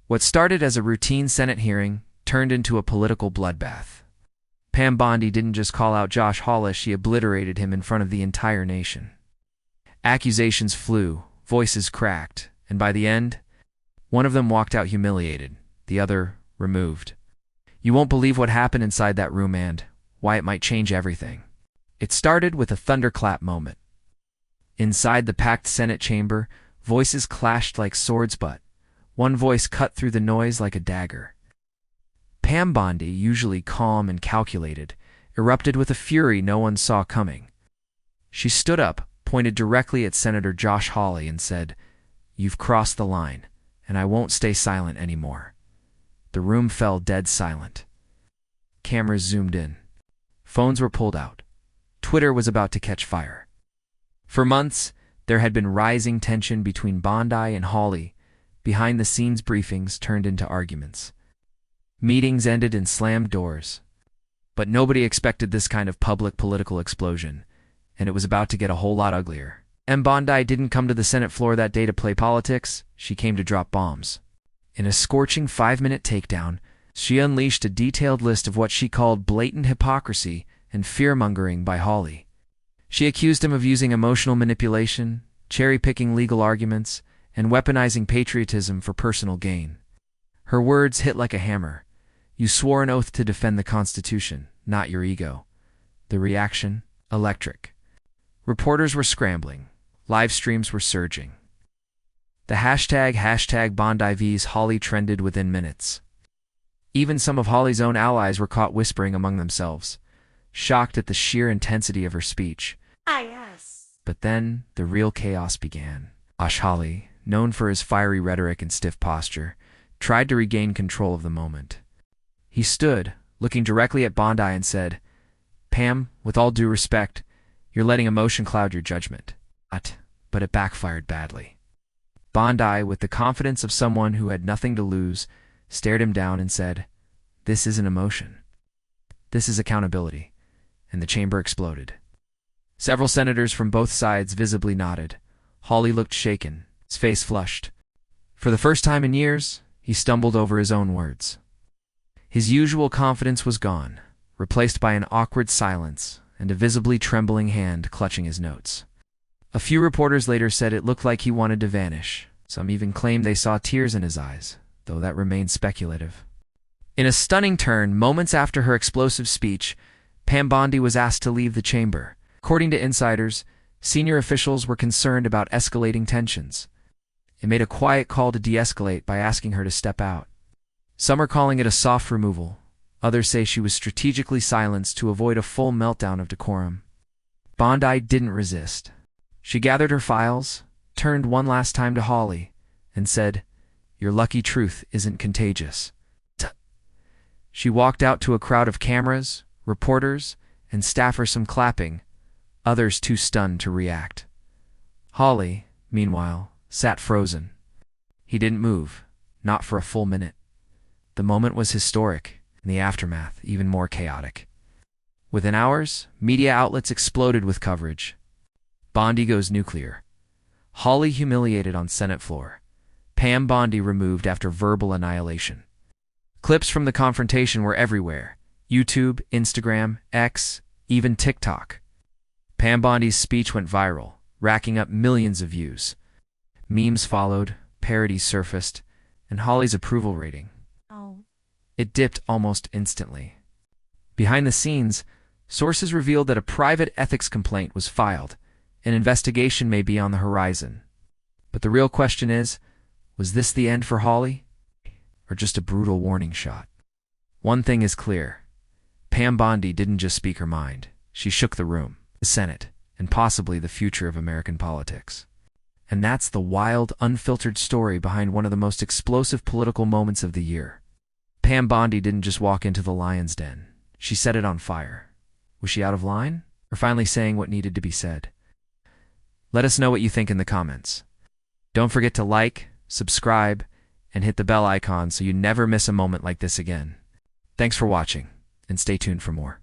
What started as a routine Senate hearing turned into a political bloodbath. Pam Bondi didn't just call out Josh Hawley, she obliterated him in front of the entire nation. Accusations flew, voices cracked, and by the end, one of them walked out humiliated, the other removed. You won't believe what happened inside that room and why it might change everything. It started with a thunderclap moment. Inside the packed Senate chamber, voices clashed like swords, but one voice cut through the noise like a dagger. Pam Bondi, usually calm and calculated, erupted with a fury no one saw coming. She stood up, pointed directly at Senator Josh Hawley, and said, "You've crossed the line, and I won't stay silent anymore." The room fell dead silent. Cameras zoomed in. Phones were pulled out. Twitter was about to catch fire. For months, there had been rising tension between Bondi and Hawley. Behind-the-scenes briefings turned into arguments. Meetings ended in slammed doors. But nobody expected this kind of public political explosion, and it was about to get a whole lot uglier. Pam Bondi didn't come to the Senate floor that day to play politics, she came to drop bombs. In a scorching 5-minute takedown, she unleashed a detailed list of what she called blatant hypocrisy and fear-mongering by Hawley. She accused him of using emotional manipulation, cherry-picking legal arguments, and weaponizing patriotism for personal gain. Her words hit like a hammer. You swore an oath to defend the Constitution, not your ego. The reaction? Electric. Reporters were scrambling. Live streams were surging. The hashtag Bondi vs Hawley trended within minutes. Even some of Hawley's own allies were caught whispering among themselves, shocked at the sheer intensity of her speech. Yes. But then the real chaos began. Josh Hawley, known for his fiery rhetoric and stiff posture, tried to regain control of the moment. He stood, looking directly at Bondi, and said, "Pam, with all due respect, you're letting emotion cloud your judgment." But it backfired badly. Bondi, with the confidence of someone who had nothing to lose, stared him down and said, "This isn't emotion. This is accountability." And the chamber exploded. Several senators from both sides visibly nodded. Hawley looked shaken, his face flushed. For the first time in years, he stumbled over his own words. His usual confidence was gone, replaced by an awkward silence and a visibly trembling hand clutching his notes. A few reporters later said it looked like he wanted to vanish. Some even claimed they saw tears in his eyes, though that remained speculative. In a stunning turn, moments after her explosive speech, Pam Bondi was asked to leave the chamber. According to insiders, senior officials were concerned about escalating tensions. It made a quiet call to de-escalate by asking her to step out. Some are calling it a soft removal. Others say she was strategically silenced to avoid a full meltdown of decorum. Bondi didn't resist. She gathered her files, turned one last time to Hawley, and said, "Your lucky truth isn't contagious." She walked out to a crowd of cameras, reporters, and staffers, some clapping, others too stunned to react. Hawley, meanwhile, sat frozen. He didn't move, not for a full minute. The moment was historic, and the aftermath even more chaotic. Within hours, media outlets exploded with coverage. Bondi goes nuclear. Hawley humiliated on Senate floor. Pam Bondi removed after verbal annihilation. Clips from the confrontation were everywhere. YouTube, Instagram, X, even TikTok. Pam Bondi's speech went viral, racking up millions of views. Memes followed, parodies surfaced, and Hawley's approval rating. It dipped almost instantly. Behind the scenes, sources revealed that a private ethics complaint was filed. An investigation may be on the horizon. But the real question is, was this the end for Hawley? Or just a brutal warning shot? One thing is clear. Pam Bondi didn't just speak her mind. She shook the room, the Senate, and possibly the future of American politics. And that's the wild, unfiltered story behind one of the most explosive political moments of the year. Pam Bondi didn't just walk into the lion's den. She set it on fire. Was she out of line? Or finally saying what needed to be said? Let us know what you think in the comments. Don't forget to like, subscribe, and hit the bell icon so you never miss a moment like this again. Thanks for watching, and stay tuned for more.